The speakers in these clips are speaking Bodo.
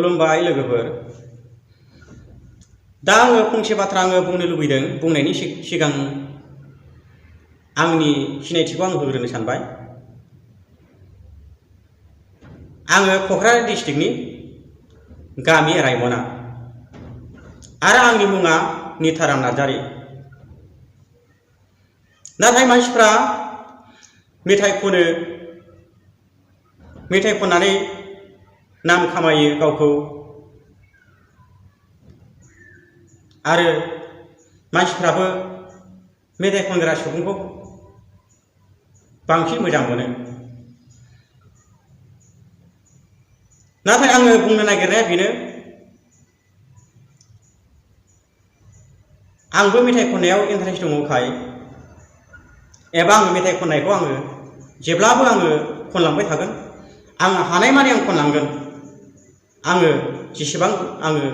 खुलुमबाय लोगोफोर। दा आङो फंसे बाथ्रा बुंनो लुबैदों। बुंनायनि सिगां आंनि सिनायथिखौ आं होग्रोनो सानबाय। आङो क'क्राझार डिस्ट्रिक्टनि गामि रायमना आरो आंनि मुङा निताराम नार्जारी। नाथाय मानसिफ्रा मेथाइ खनो, मेथाइ खननानै नाम खामायो गावखौ, आरो मानसिफ्राबो मेथाइ खनग्रा सुबुंखौ बांसिन मोजां मोनो। नाथाय आङो बुंनो नागिरनाया बेनो, आंबो मेथाइ खननायाव इन्टारेस्ट दङखाय, एबा आङो मेथाइ खननायखौ जेब्लाबो खनलांबाय थागोन। आं हानायमानि खनलांगोन। आङो जेसेबां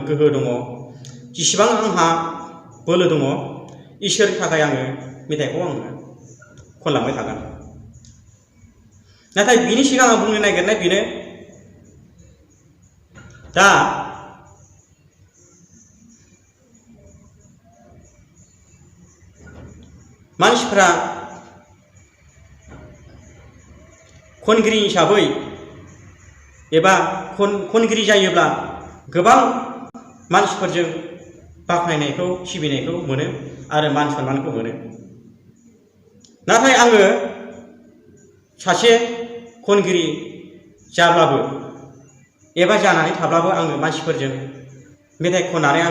गोहो दङ, जेसेबां आंहा बोलो दङ, इसोरनि थाखाय मेथाइखौ खनलांबाय थागोन। नाथाय बिनि सिगां आं बुंनो नागिरनाय बेनो, दा मानसिफ्रा खनगिरि हिसाबै एबा खनगिरि जायोब्ला गोबां मानसिफोरजों बाख्नायनायखौ, सिबिनायखौ मोनो आरो मान सन्मानखौ मोनो। नाथाय आङो सासे खनगिरि जाब्लाबो एबा जानानै थाब्लाबो मानसिफोरजों मेथाइ खननानै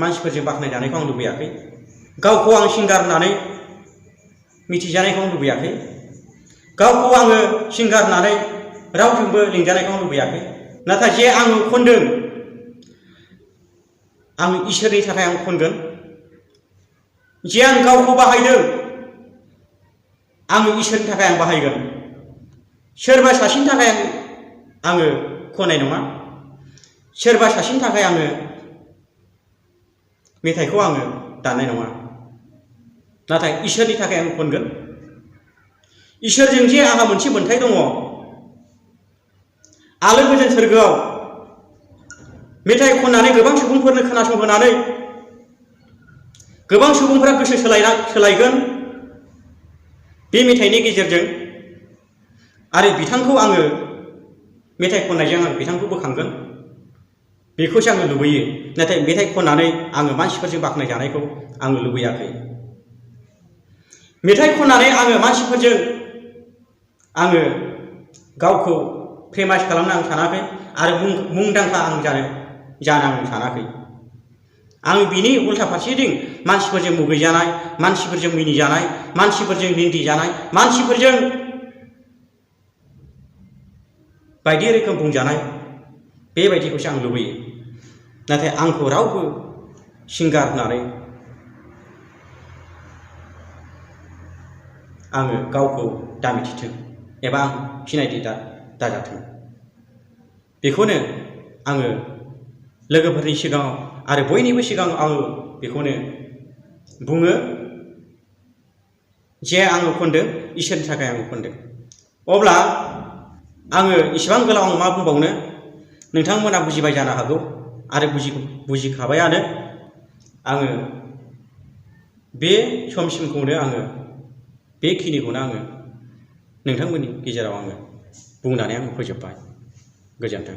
मानसिफोरजों बाख्नायजानायखौ लुबैयाखै। गावखौ सिंगार होननानै मिथिजानायखौ लुबैयाखै। गावखौ सिंगार होननानै रावजोंबो लिंजानायखौ लुबैयाखै। नाथाय जे खनदों, इसोरनि थाखाय खनगोन। जे गावखौ बाहायदों, इसोरनि थाखाय बाहायगोन। सोरबा सासेनि थाखाय खननाय नङा। सोरबा सासेनि थाखाय मेथाइखौ दाननाय नङा। नाथाय इसोरनि थाखाय खनगोन। इसोरजों जे आंहा मोनसे मोन्थाय दङ, आलो गोजोन सोरगोआव मेथाइ खननानै गोबां सुबुंफोरनो खोनासंहोनानै गोबां सुबुंफोरा गोसो सोलायगोन बे मेथाइनि गेजेरजों। आरो बिथांखौ मेथाइ खननायजों बिथांखौ बोखांगोन, बेखौसो लुबैयो। नाथाय मेथाइ खननानै मानसिफोरजों बाख्नायजानायखौ लुबैयाखै। मेथाइ खननानै मानसिफोरजों गावखौ फेमास खालामनो सानाखै आरो मुंदांखा जानो सानाखै। बिनि उल्था फारसेथिं मानसिफोरजों मुगैजानाय, मानसिफोरजों मिनिजानाय, मानसिफोरजों निन्दिजानाय, मानसिफोरजों बायदि रोखोम बुंजानाय, बेबायदिखौसो लुबैयो। नाथाय आंखौ रावबो सिंगार होननानै गावखौ दामिथिथों एबा सिनायथि दाजाथों, बेखौनो लोगोफोरनि सिगाङाव आरो बयनिबो सिगाङाव बेखौनो बुङो जे खनदों, इसोरनि थाखाय खनदों। अब्ला इसेबां गोलाव मा बुंबावनो, नोंथांमोना बुजिबाय जानो हागौ आरो बुजिखाबायानो। बे समसिमखौनो बेखिनिखौनो नोंथांमोननि गेजेराव बुंनानै फोजोबबाय। गोजोन्थों।